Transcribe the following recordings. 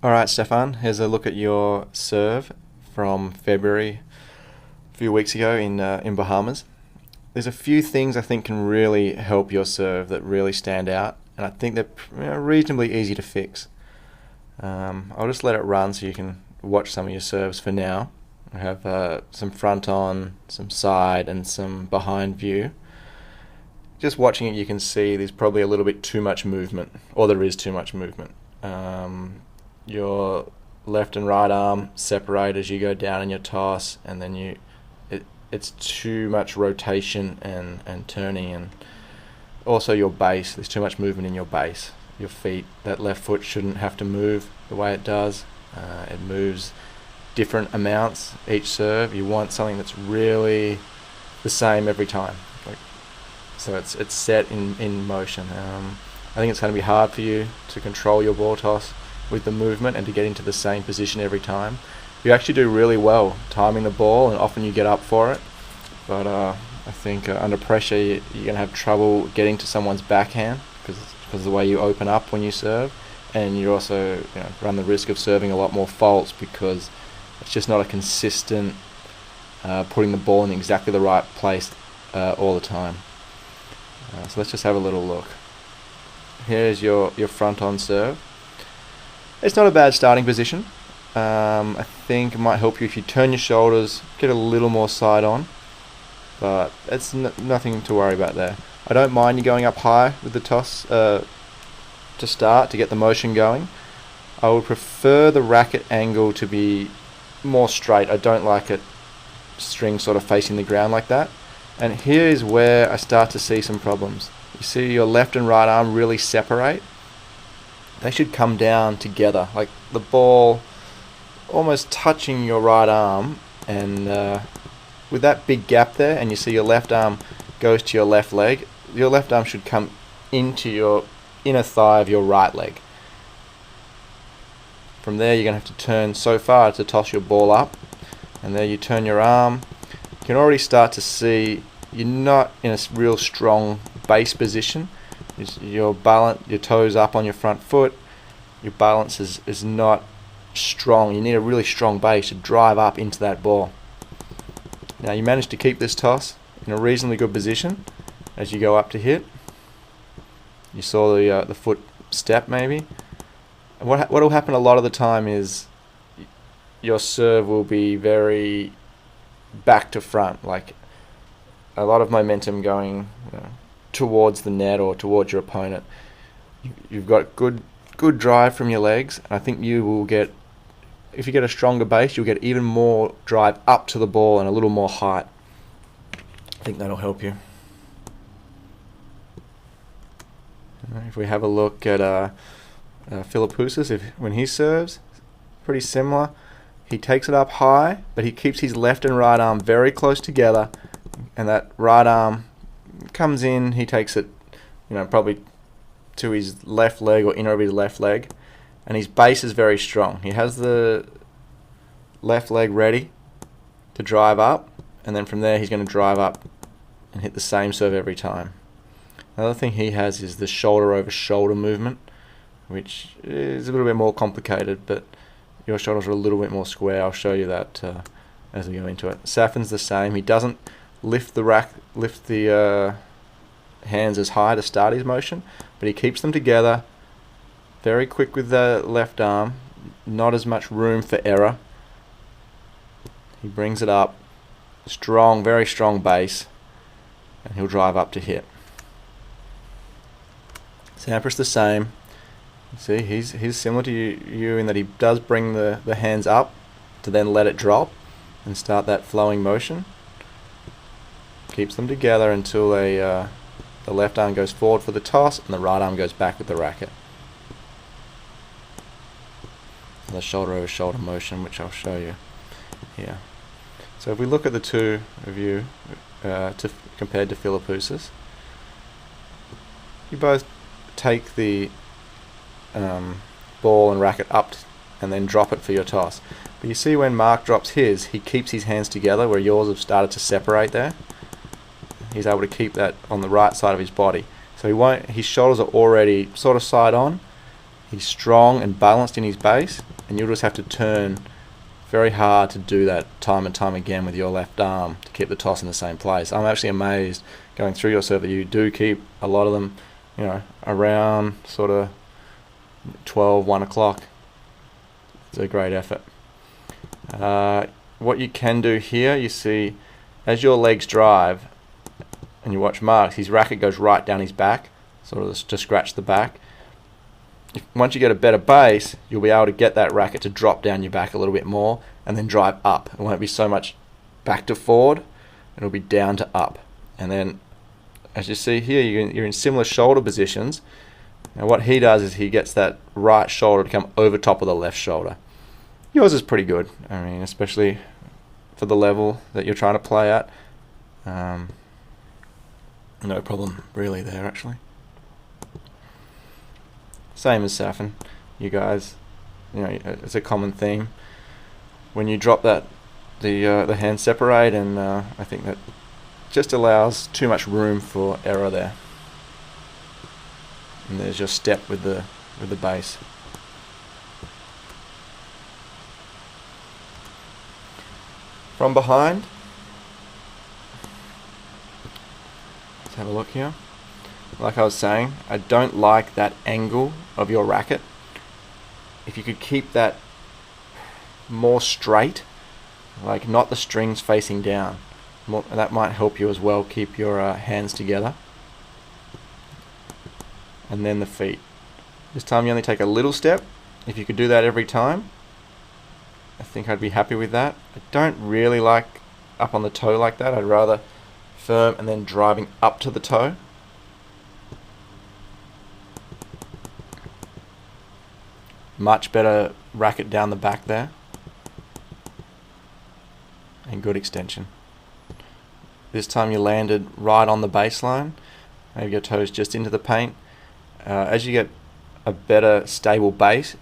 Alright, Stephane, here's a look at your serve from February, a few weeks ago in Bahamas. There's a few things I think can really help your serve that really stand out, and I think they're reasonably easy to fix. I'll just let it run so you can watch some of your serves for now. I have some front on, some side, and some behind view. Just watching it, you can see there's probably a little bit too much movement, or there is too much movement. Your left and right arm separate as you go down in your toss, and then it's too much rotation and turning, and also your base. There's too much movement in your base. Your feet, that left foot shouldn't have to move the way it does. It moves different amounts each serve. You want something that's really the same every time. So it's set in motion. I think it's going to be hard for you to control your ball toss with the movement and to get into the same position every time. You actually do really well timing the ball, and often you get up for it, but I think under pressure you're going to have trouble getting to someone's backhand because of the way you open up when you serve, and you also run the risk of serving a lot more faults because it's just not a consistent putting the ball in exactly the right place all the time. So let's just have a little look. Here's your front on serve. It's not a bad starting position. I think it might help you if you turn your shoulders, get a little more side on, but it's nothing to worry about there. I don't mind you going up high with the toss to start, to get the motion going. I would prefer the racket angle to be more straight. I don't like it string sort of facing the ground like that. And here is where I start to see some problems. You see your left and right arm really separate. They should come down together, like the ball almost touching your right arm, and with that big gap there, and you see your left arm goes to your left leg, your left arm should come into your inner thigh of your right leg. From there you're going to have to turn so far to toss your ball up, and there you turn your arm. You can already start to see you're not in a real strong base position. Your toes up on your front foot, your balance is not strong. You need a really strong base to drive up into that ball. Now you managed to keep this toss in a reasonably good position as you go up to hit. You saw the foot step maybe. And what will happen a lot of the time is your serve will be very back to front, like a lot of momentum going towards the net or towards your opponent. You've got good drive from your legs, and I think you will get, if you get a stronger base, you'll get even more drive up to the ball and a little more height. I think that'll help you. If we have a look at Philippoussis, when he serves, pretty similar. He takes it up high, but he keeps his left and right arm very close together, and that right arm comes in, he takes it probably to his left leg or inner of his left leg, and his base is very strong. He has the left leg ready to drive up, and then from there he's going to drive up and hit the same serve every time. Another thing he has is the shoulder over shoulder movement, which is a little bit more complicated, but your shoulders are a little bit more square. I'll show you that as we go into it. Stephane's the same. He doesn't lift the hands as high to start his motion, but he keeps them together, very quick with the left arm, not as much room for error. He brings it up, strong, very strong base, and he'll drive up to hit. Sampras the same. See, he's similar to you in that he does bring the hands up to then let it drop and start that flowing motion. Keeps them together until the left arm goes forward for the toss and the right arm goes back with the racket. The shoulder over shoulder motion, which I'll show you here. So if we look at the two of you compared to Philippoussis, you both take the ball and racket up and then drop it for your toss. But you see when Mark drops his, he keeps his hands together where yours have started to separate there. He's able to keep that on the right side of his body. So his shoulders are already sort of side on. He's strong and balanced in his base, and you'll just have to turn very hard to do that time and time again with your left arm to keep the toss in the same place. I'm actually amazed going through your serve that you do keep a lot of them, around sort of 12, 1 o'clock. It's a great effort. What you can do here, you see, as your legs drive and you watch Mark's, his racket goes right down his back, sort of to scratch the back. Once you get a better base, you'll be able to get that racket to drop down your back a little bit more and then drive up. It won't be so much back to forward, it'll be down to up. And then, as you see here, you're in similar shoulder positions. Now what he does is he gets that right shoulder to come over top of the left shoulder. Yours is pretty good, I mean, especially for the level that you're trying to play at. No problem really there, actually. Same as Stephane. You guys, it's a common theme. When you drop the hands separate, and I think that just allows too much room for error there. And there's your step with the base. From behind, let's have a look here. Like I was saying, I don't like that angle of your racket. If you could keep that more straight, like not the strings facing down, that might help you as well keep your hands together. And then the feet. This time you only take a little step. If you could do that every time, I think I'd be happy with that. I don't really like up on the toe like that. I'd rather firm and then driving up to the toe. Much better racket down the back there. And good extension. This time you landed right on the baseline. Maybe your toes just into the paint. As you get a better stable base,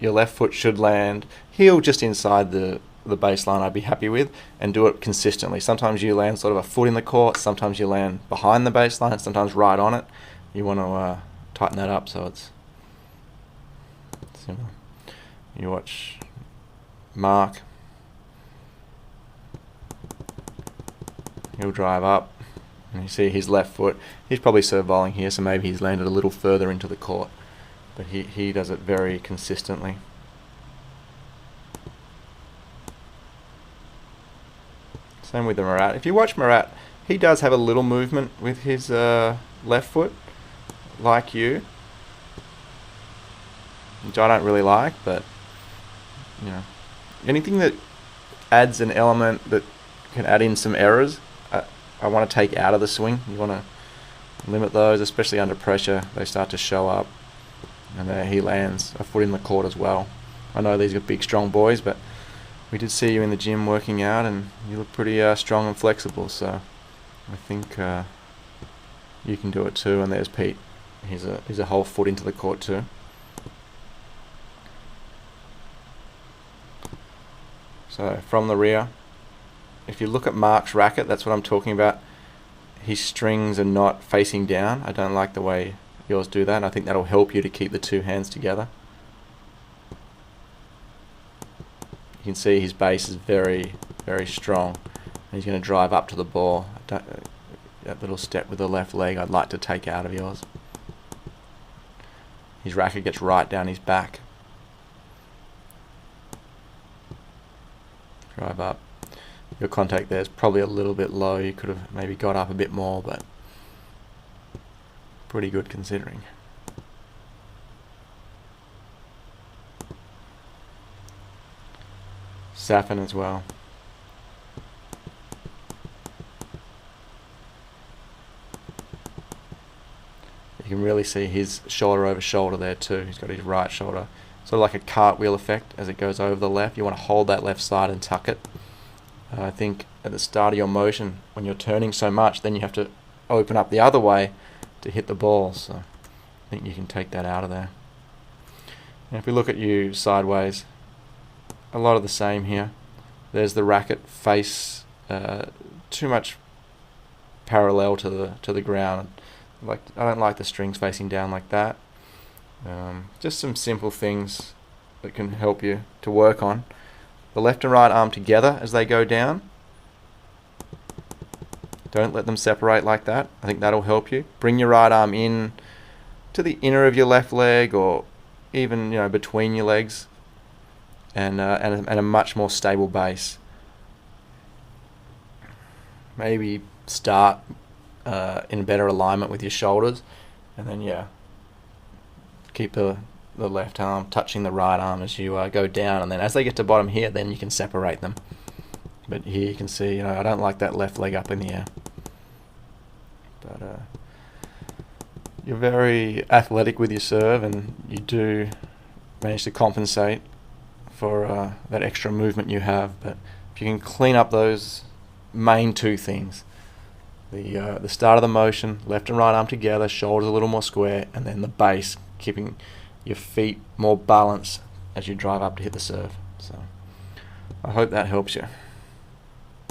your left foot should land heel just inside the baseline. I'd be happy with, and do it consistently. Sometimes you land sort of a foot in the court, sometimes you land behind the baseline, sometimes right on it. You want to tighten that up so it's similar. You watch Mark. He'll drive up, and you see his left foot. He's probably serve volleying here, so maybe he's landed a little further into the court. But he does it very consistently. Same with the Murat. If you watch Murat, he does have a little movement with his left foot, like you, which I don't really like, but anything that adds an element that can add in some errors, I want to take out of the swing. You want to limit those, especially under pressure. They start to show up, and there he lands a foot in the court as well. I know these are big, strong boys, but we did see you in the gym working out, and you look pretty strong and flexible. So I think you can do it too. And there's Pete. He's a whole foot into the court too. So from the rear, if you look at Mark's racket, that's what I'm talking about. His strings are not facing down. I don't like the way yours do that, and I think that'll help you to keep the two hands together. You can see his base is very, very strong. And he's going to drive up to the ball. That little step with the left leg I'd like to take out of yours. His racket gets right down his back. Drive up. Your contact there is probably a little bit low. You could have maybe got up a bit more, but pretty good considering. Stephane as well. You can really see his shoulder over shoulder there too. He's got his right shoulder, sort of like a cartwheel effect as it goes over the left. You want to hold that left side and tuck it. I think at the start of your motion, when you're turning so much, then you have to open up the other way to hit the ball. So I think you can take that out of there. And if we look at you sideways, a lot of the same here. There's the racket face too much parallel to the ground. I don't like the strings facing down like that. Just some simple things that can help you to work on. The left and right arm together as they go down. Don't let them separate like that. I think that'll help you. Bring your right arm in to the inner of your left leg, or even between your legs, and a much more stable base. Maybe start in better alignment with your shoulders, and then keep the left arm touching the right arm as you go down, and then as they get to bottom here, then you can separate them. But here you can see, I don't like that left leg up in the air. But you're very athletic with your serve, and you do manage to compensate for that extra movement you have. But if you can clean up those main two things, the start of the motion, left and right arm together, shoulders a little more square, and then the base, keeping your feet more balanced as you drive up to hit the serve. So I hope that helps you.